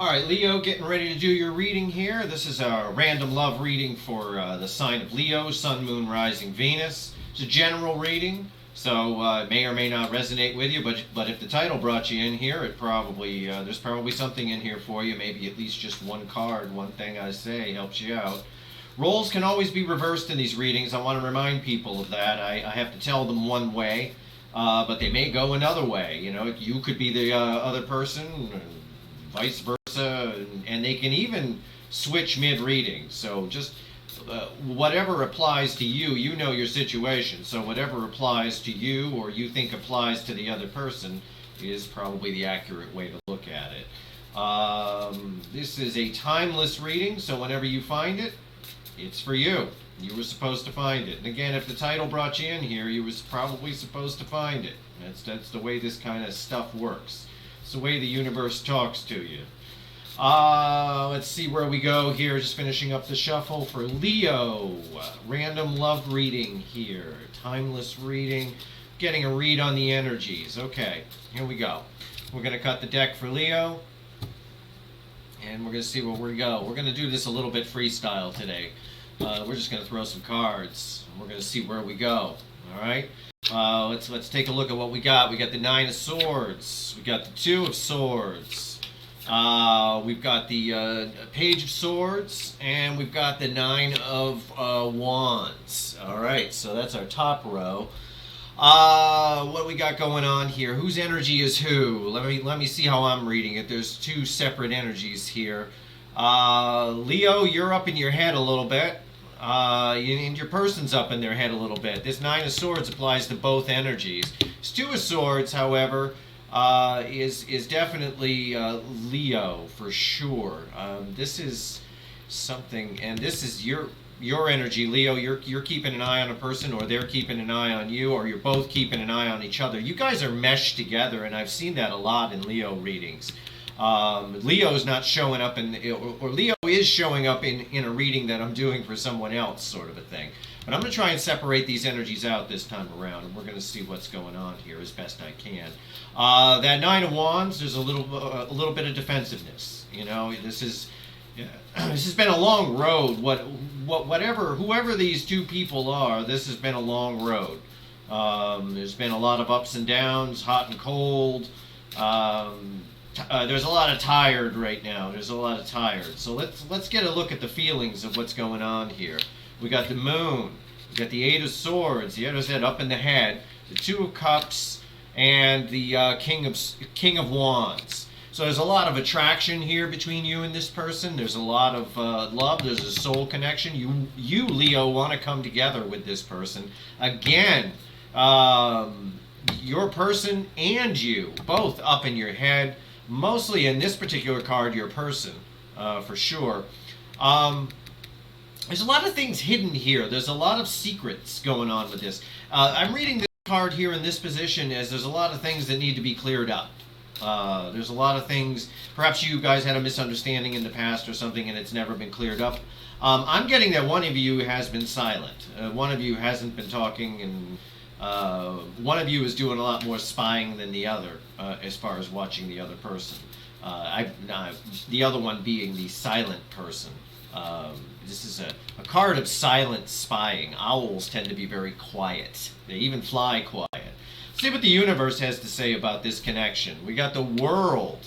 All right, Leo, getting ready to do your reading here. This is a random love reading for the sign of Leo, Sun, Moon, Rising, Venus. It's a general reading, so it may or may not resonate with you. But if the title brought you in here, it probably there's probably something in here for you. Maybe at least just one card, one thing I say helps you out. Roles can always be reversed in these readings. I want to remind people of that. I have to tell them one way, but they may go another way. You know, you could be the other person, vice versa. And they can even switch mid-reading. So just whatever applies to you, you know your situation. So whatever applies to you or you think applies to the other person is probably the accurate way to look at it. This is a timeless reading, so whenever you find it, it's for you. You were supposed to find it. And again, if the title brought you in here, you was probably supposed to find it. That's the way this kind of stuff works. It's the way the universe talks to you. Let's see where we go here. Just finishing up the shuffle for Leo. Random love reading here. Timeless reading. Getting a read on the energies. Okay, here we go. We're going to cut the deck for Leo. And we're going to see where we go. We're going to do this a little bit freestyle today. We're just going to throw some cards. We're going to see where we go. All right? Let's take a look at what we got. We got the Nine of Swords. We got the Two of Swords. We've got the Page of Swords, and we've got the Nine of Wands. All right, so that's our top row. What we got going on here? Whose energy is who? Let me see how I'm reading it. There's two separate energies here. Leo, you're up in your head a little bit, and your person's up in their head a little bit. This Nine of Swords applies to both energies. This Two of Swords, however, is definitely Leo for sure. This is something, and this is your energy, Leo. You're keeping an eye on a person, or they're keeping an eye on you, or you're both keeping an eye on each other. You guys are meshed together, and I've seen that a lot in Leo readings. Leo's not showing up or Leo is showing up in a reading that I'm doing for someone else, sort of a thing. But I'm going to try and separate these energies out this time around, and we're going to see what's going on here as best I can. That Nine of Wands, there's a little bit of defensiveness. You know, this has been a long road. Whoever these two people are, this has been a long road. There's been a lot of ups and downs, hot and cold. There's a lot of tired right now. There's a lot of tired. So let's get a look at the feelings of what's going on here. We got the Moon. We got the Eight of Swords. The other head up in the head. The Two of Cups and the King of Wands. So there's a lot of attraction here between you and this person. There's a lot of love. There's a soul connection. You Leo, want to come together with this person. Again, your person and you, both up in your head. Mostly in this particular card, your person, for sure. There's a lot of things hidden here. There's a lot of secrets going on with this. I'm reading this card here in this position as there's a lot of things that need to be cleared up. There's a lot of things, perhaps you guys had a misunderstanding in the past or something and it's never been cleared up. I'm getting that one of you has been silent. One of you hasn't been talking, and one of you is doing a lot more spying than the other as far as watching the other person. The other one being the silent person. This is a card of silent spying. Owls tend to be very quiet. They even fly quiet. See what the universe has to say about this connection. We got the World.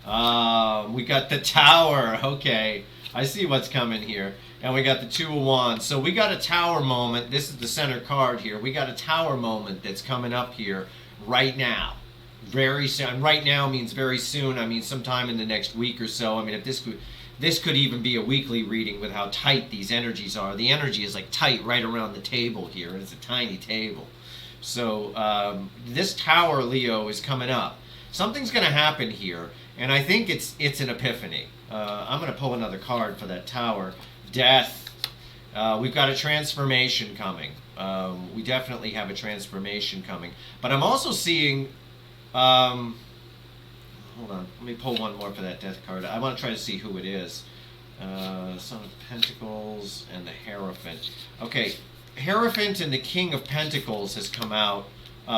We got the Tower. Okay, I see what's coming here. And we got the Two of Wands. So we got a Tower moment. This is the center card here. We got a Tower moment that's coming up here right now. Very soon. Right now means very soon. I mean sometime in the next week or so. I mean, if this could even be a weekly reading with how tight these energies are. The energy is like tight right around the table here, and it's a tiny table. So this Tower, Leo, is coming up. Something's going to happen here, and I think it's an epiphany. I'm going to pull another card for that Tower. Death. We've got a transformation coming. We definitely have a transformation coming. But I'm also seeing... hold on. Let me pull one more for that Death card. I want to try to see who it is. Son of Pentacles and the Hierophant. Okay. Hierophant and the King of Pentacles has come out.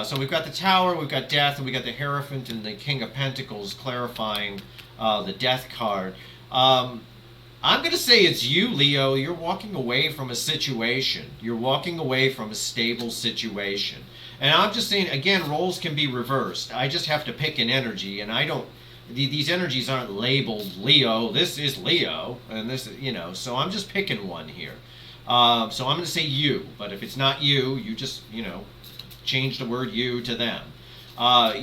So we've got the Tower, we've got Death, and we got the Hierophant and the King of Pentacles clarifying the Death card. I'm going to say it's you, Leo. You're walking away from a situation. You're walking away from a stable situation. And I'm just saying, again, roles can be reversed. I just have to pick an energy, and I don't, these energies aren't labeled Leo. This is Leo, and this is, so I'm just picking one here. So I'm going to say you, but if it's not you, you just, change the word you to them.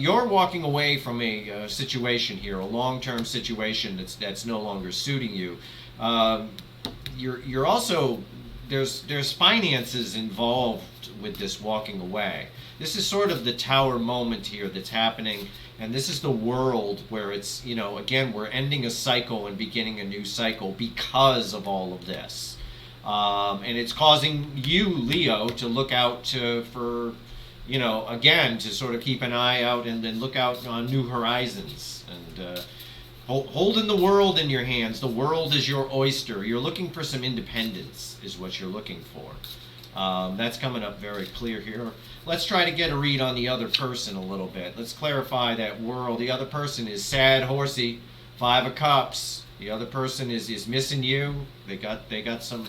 You're walking away from a situation here, a long-term situation that's no longer suiting you. You're also, there's finances involved with this walking away. This is sort of the tower moment here that's happening, and this is the world where it's, again, we're ending a cycle and beginning a new cycle because of all of this. And it's causing you, Leo, to look out for, again, to sort of keep an eye out and then look out on new horizons. And holding the world in your hands. The world is your oyster. You're looking for some independence is what you're looking for. That's coming up very clear here. Let's try to get a read on the other person a little bit. Let's clarify that world. The other person is sad, horsey, 5 of Cups. The other person is missing you. They got some,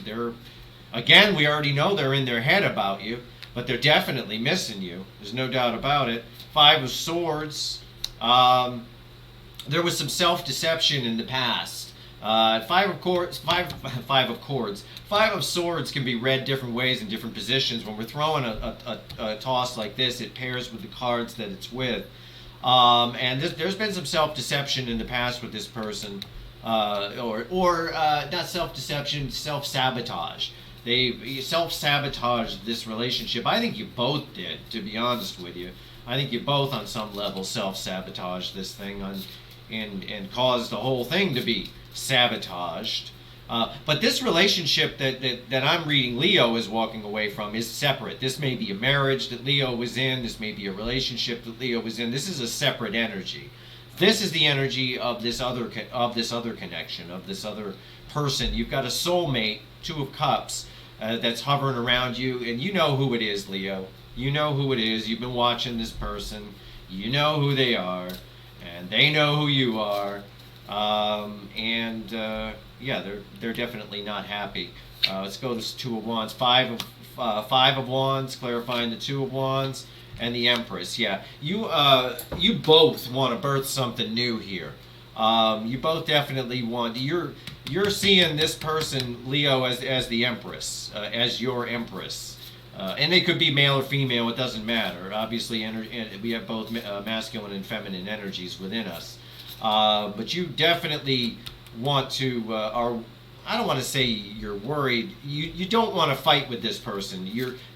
again, we already know they're in their head about you, but they're definitely missing you. There's no doubt about it. 5 of Swords. There was some self-deception in the past. 5 of Cords. 5 of Swords can be read different ways in different positions. When we're throwing a toss like this, it pairs with the cards that it's with. And there's been some self-deception in the past with this person, or not self-deception, self-sabotage. They self-sabotaged this relationship. I think you both did, to be honest with you. I think you both, on some level, self-sabotaged this thing and caused the whole thing to be sabotaged. But this relationship that I'm reading Leo is walking away from is separate. This may be a marriage that Leo was in. This may be a relationship that Leo was in. This is a separate energy. This is the energy of this other connection, of this other person. You've got a soulmate, 2 of Cups, that's hovering around you, and you know who it is, Leo. You know who it is. You've been watching this person. You know who they are, and they know who you are. Yeah, they're definitely not happy. Let's go to 2 of Wands, 5 of Wands, clarifying the 2 of Wands, and the Empress. Yeah, you both want to birth something new here. You both definitely want. You're seeing this person, Leo, as the Empress, as your Empress. And they could be male or female, it doesn't matter. Obviously, we have both masculine and feminine energies within us. But you definitely want to, I don't want to say you're worried. You don't want to fight with this person.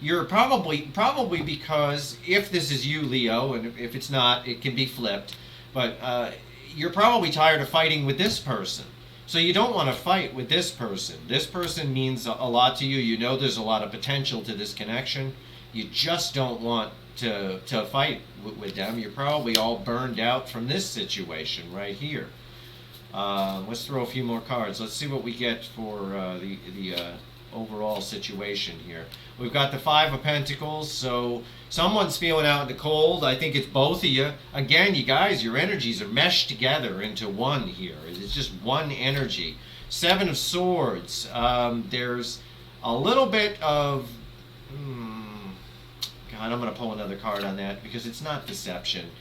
You're probably because if this is you, Leo, and if it's not, it can be flipped. But you're probably tired of fighting with this person. So you don't want to fight with this person. This person means a lot to you. You know there's a lot of potential to this connection. You just don't want to fight with them. You're probably all burned out from this situation right here. Let's throw a few more cards. Let's see what we get for the overall situation here. We've got the 5 of Pentacles, so someone's feeling out in the cold. I think it's both of you. Again, you guys, your energies are meshed together into one here. It's just one energy. 7 of Swords. There's a little bit of... God, I'm going to pull another card on that because it's not deception.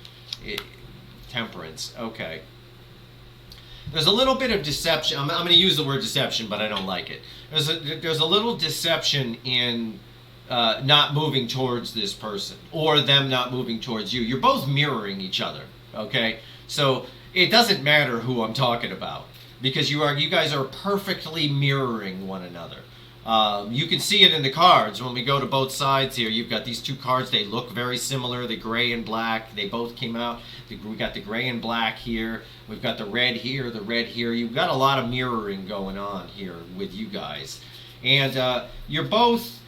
Temperance. Okay. There's a little bit of deception. I'm going to use the word deception, but I don't like it. There's a little deception in not moving towards this person, or them not moving towards you. You're both mirroring each other, okay? So it doesn't matter who I'm talking about, because you guys are perfectly mirroring one another. You can see it in the cards when we go to both sides here. You've got these 2 cards. They look very similar. The gray and black. They both came out. We got the gray and black here. We've got the red here, the red here. You've got a lot of mirroring going on here with you guys. And you're both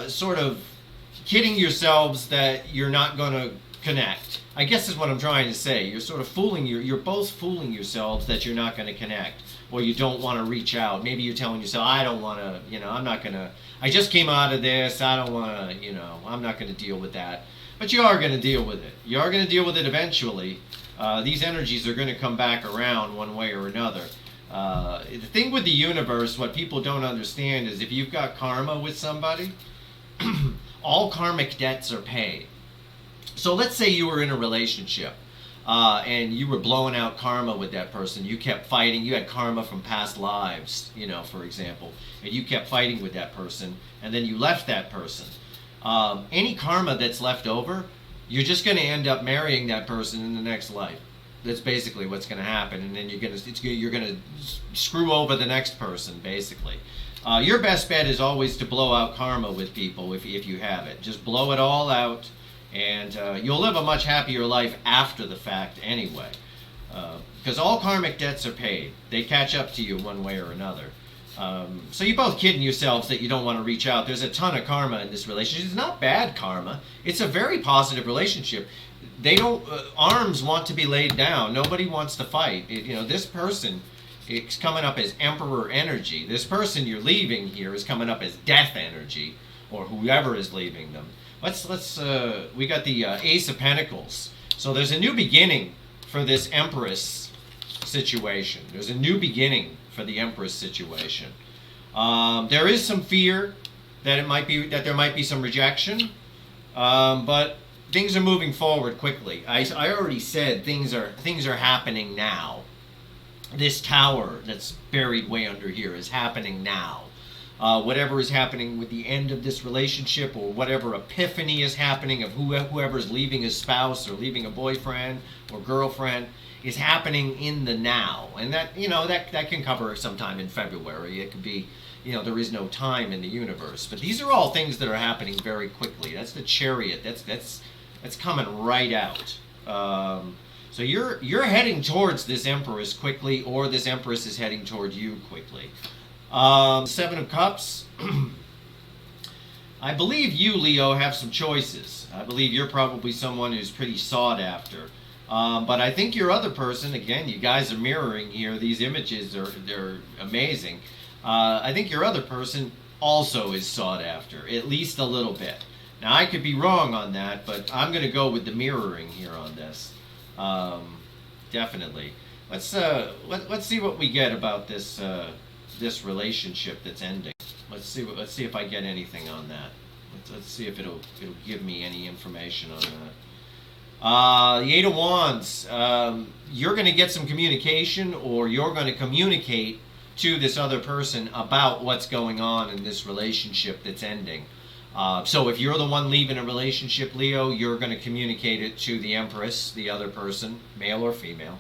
sort of kidding yourselves that you're not going to connect. I guess is what I'm trying to say. You're sort of you're both fooling yourselves that you're not going to connect. Or you don't want to reach out. Maybe you're telling yourself, I don't want to, I'm not going to, I just came out of this, I don't want to, I'm not going to deal with that. But you are going to deal with it. You are going to deal with it eventually. These energies are going to come back around one way or another. The thing with the universe, what people don't understand is if you've got karma with somebody, all karmic debts are paid. So let's say you were in a relationship and you were blowing out karma with that person. You kept fighting. You had karma from past lives, for example, and you kept fighting with that person, and then you left that person. Any karma that's left over, you're just going to end up marrying that person in the next life. That's basically what's going to happen, and then you're going to screw over the next person, basically. Your best bet is always to blow out karma with people if you have it. Just blow it all out, and you'll live a much happier life after the fact anyway. Because all karmic debts are paid. They catch up to you one way or another. So you're both kidding yourselves that you don't want to reach out. There's a ton of karma in this relationship. It's not bad karma. It's a very positive relationship. They don't, arms want to be laid down. Nobody wants to fight. This person, it's coming up as emperor energy. This person you're leaving here is coming up as death energy, or whoever is leaving them. We got the Ace of Pentacles. So there's a new beginning for this Empress situation. There's a new beginning for the Empress situation. There is some fear that there might be some rejection, but things are moving forward quickly. I already said things are happening now. This tower that's buried way under here is happening now. Whatever is happening with the end of this relationship, or whatever epiphany is happening of whoever is leaving a spouse or leaving a boyfriend or girlfriend, is happening in the now. And that that can cover sometime in February. It could be, there is no time in the universe. But these are all things that are happening very quickly. That's the Chariot. That's coming right out. So you're heading towards this Empress quickly, or this Empress is heading toward you quickly. Seven of Cups. I believe you, Leo, have some choices. I believe you're probably someone who's pretty sought after. But I think your other person, again, you guys are mirroring here. These images they're amazing. I think your other person also is sought after, at least a little bit. Now, I could be wrong on that, but I'm going to go with the mirroring here on this. Definitely. Let's see what we get about this this relationship that's ending. Let's see if I get anything on that. Let's see if it'll give me any information on that. The Eight of Wands. You're going to get some communication, or you're going to communicate to this other person about what's going on in this relationship that's ending. So if you're the one leaving a relationship, Leo, you're going to communicate it to the Empress, the other person, male or female.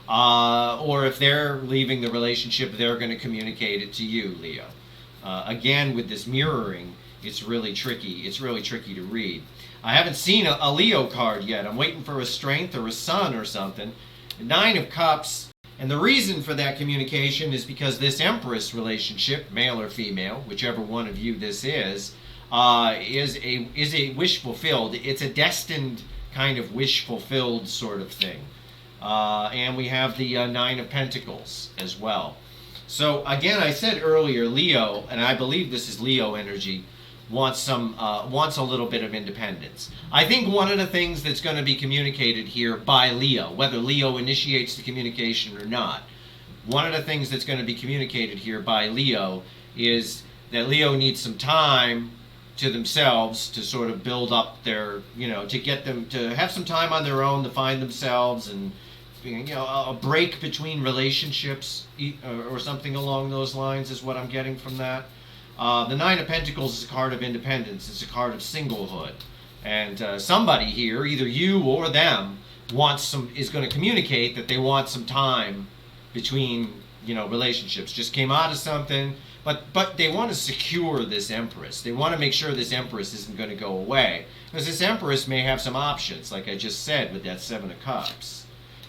Or if they're leaving the relationship, they're going to communicate it to you, Leo. Again, with this mirroring, it's really tricky. It's really tricky to read. I haven't seen a Leo card yet. I'm waiting for a Strength or a Sun or something. The Nine of Cups. And the reason for that communication is because this Empress relationship, male or female, whichever one of you this is a wish fulfilled. It's a destined kind of wish fulfilled sort of thing. And we have the Nine of Pentacles as well. So again, I said earlier, Leo, and I believe this is Leo energy, wants a little bit of independence. I think one of the things that's going to be communicated here by Leo, whether Leo initiates the communication or not, one of the things that's going to be communicated here by Leo is that Leo needs some time to themselves to sort of build up their, to get them to have some time on their own to find themselves, and a break between relationships or something along those lines is what I'm getting from that. The Nine of Pentacles is a card of independence. It's a card of singlehood. And somebody here, either you or them, is going to communicate that they want some time between, relationships. Just came out of something, but they want to secure this Empress. They want to make sure this Empress isn't going to go away. Because this Empress may have some options, like I just said with that Seven of Cups.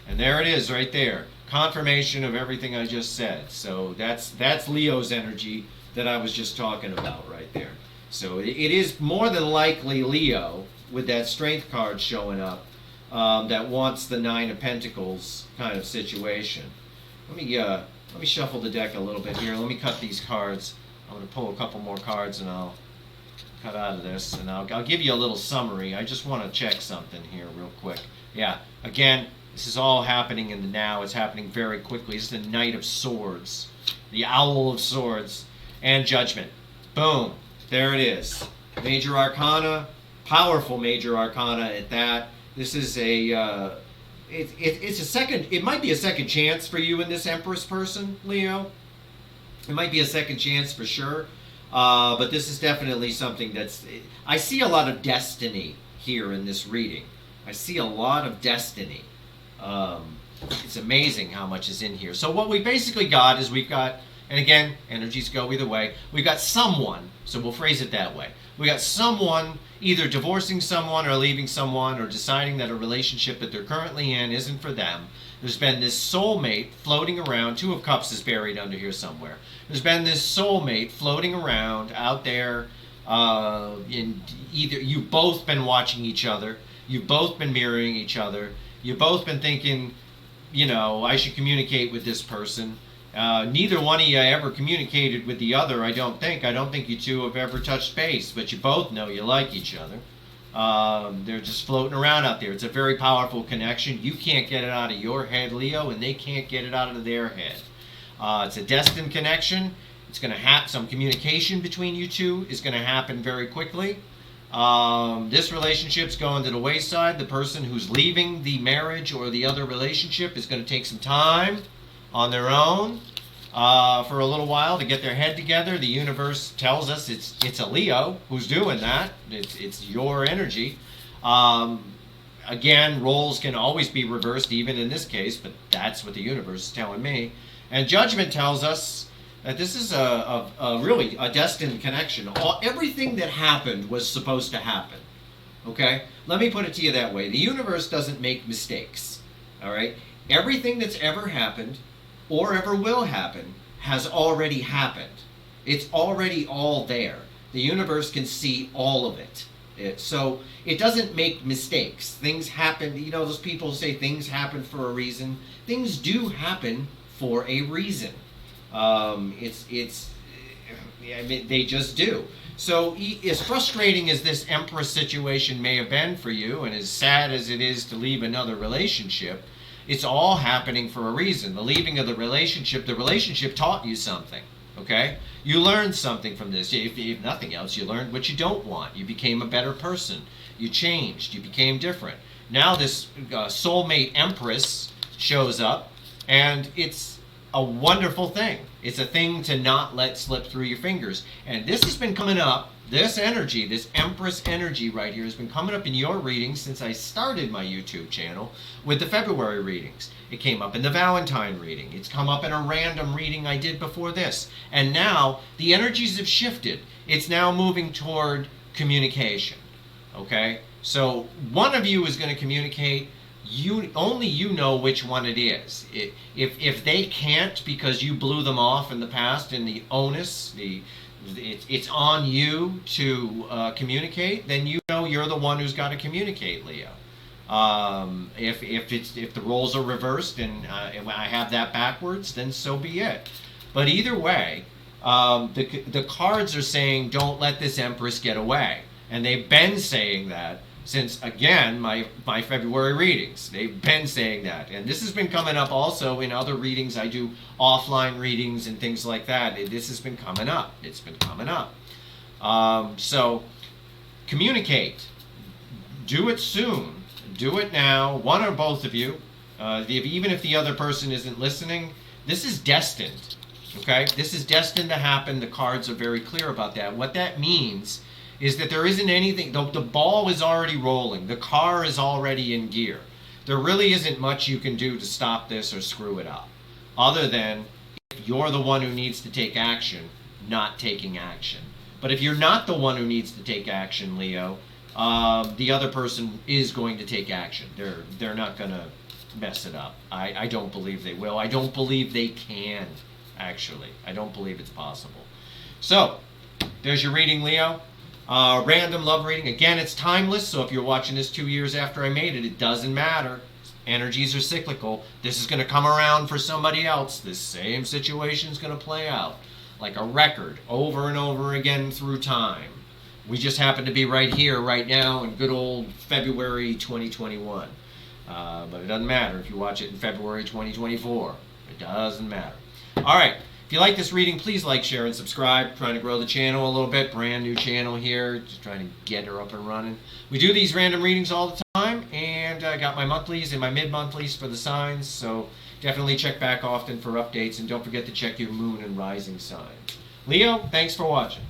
And there it is right there. Confirmation of everything I just said. So that's Leo's energy that I was just talking about right there. So it is more than likely Leo, with that Strength card showing up, that wants the Nine of Pentacles kind of situation. Let me shuffle the deck a little bit here. Let me cut these cards. I'm going to pull a couple more cards and I'll cut out of this. And I'll give you a little summary. I just want to check something here real quick. Yeah, again, This is all happening in the now. It's happening very quickly. It's the Knight of Swords, the Owl of Swords, and Judgment. Boom. There it is. Major Arcana, powerful Major Arcana at that. This is a, it's a second, it might be a second chance for you in this Empress person, Leo. It might be a second chance for sure. But this is definitely something that's, I see a lot of destiny here in this reading. I see a lot of destiny. It's amazing how much is in here. So what we basically got is we've got, and again, energies go either way. We've got someone, so we'll phrase it that way. We got someone either divorcing someone or leaving someone or deciding that a relationship that they're currently in isn't for them. There's been this soulmate floating around. Two of Cups is buried under here somewhere. There's been this soulmate floating around out there. In either you've both been watching each other. You've both been mirroring each other. You've both been thinking, you know, I should communicate with this person. Neither one of you ever communicated with the other, I don't think. I don't think you two have ever touched base, but you both know you like each other. They're just floating around out there. It's a very powerful connection. You can't get it out of your head, Leo, and they can't get it out of their head. It's a destined connection. It's going to happen. Some communication between you two is going to happen very quickly. This relationship's going to the wayside. The person who's leaving the marriage or the other relationship is going to take some time on their own for a little while to get their head together. The universe tells us it's a Leo who's doing that. It's your energy. Again, roles can always be reversed, even in this case, but that's what the universe is telling me. And Judgment tells us that this is really a destined connection. Everything that happened was supposed to happen. Okay? Let me put it to you that way. The universe doesn't make mistakes. All right? Everything that's ever happened or ever will happen has already happened. It's already all there. The universe can see all of it. So it doesn't make mistakes. Things happen. You know, those people say things happen for a reason. Things do happen for a reason. They just do. So as frustrating as this Empress situation may have been for you, and as sad as it is to leave another relationship, it's all happening for a reason. The leaving of the relationship taught you something, okay? You learned something from this. If nothing else, you learned what you don't want. You became a better person. You changed. You became different. Now this soulmate Empress shows up, and it's a wonderful thing. It's a thing to not let slip through your fingers. And this has been coming up, this energy, this Empress energy right here has been coming up in your readings since I started my YouTube channel with the February readings. It came up in the Valentine reading. It's come up in a random reading I did before this. And now the energies have shifted. It's now moving toward communication. Okay? So one of you is going to communicate. Only you know which one it is. If they can't because you blew them off in the past, and the onus, it's on you to communicate, then you know you're the one who's got to communicate, Leo. If the roles are reversed and I have that backwards, then so be it. But either way, the cards are saying don't let this Empress get away, and they've been saying that since, again, my February readings. They've been saying that. And this has been coming up also in other readings. I do offline readings and things like that. This has been coming up. It's been coming up. So communicate. Do it soon. Do it now. One or both of you. Even if the other person isn't listening, this is destined. Okay? This is destined to happen. The cards are very clear about that. What that means is that there isn't anything, the ball is already rolling, the car is already in gear. There really isn't much you can do to stop this or screw it up, other than if you're the one who needs to take action, not taking action. But if you're not the one who needs to take action, Leo, the other person is going to take action. They're not going to mess it up. I don't believe they will. I don't believe they can, actually. I don't believe it's possible. So, there's your reading, Leo. Random love reading. Again, it's timeless, so if you're watching this 2 years after I made it, it doesn't matter. Energies are cyclical. This is going to come around for somebody else. This same situation is going to play out like a record over and over again through time. We just happen to be right here, right now, in good old February 2021. But it doesn't matter if you watch it in February 2024. It doesn't matter. All right. If you like this reading, please like, share, and subscribe. Trying to grow the channel a little bit. Brand new channel here. Just trying to get her up and running. We do these random readings all the time. And I got my monthlies and my mid-monthlies for the signs. So definitely check back often for updates. And don't forget to check your moon and rising signs. Leo, thanks for watching.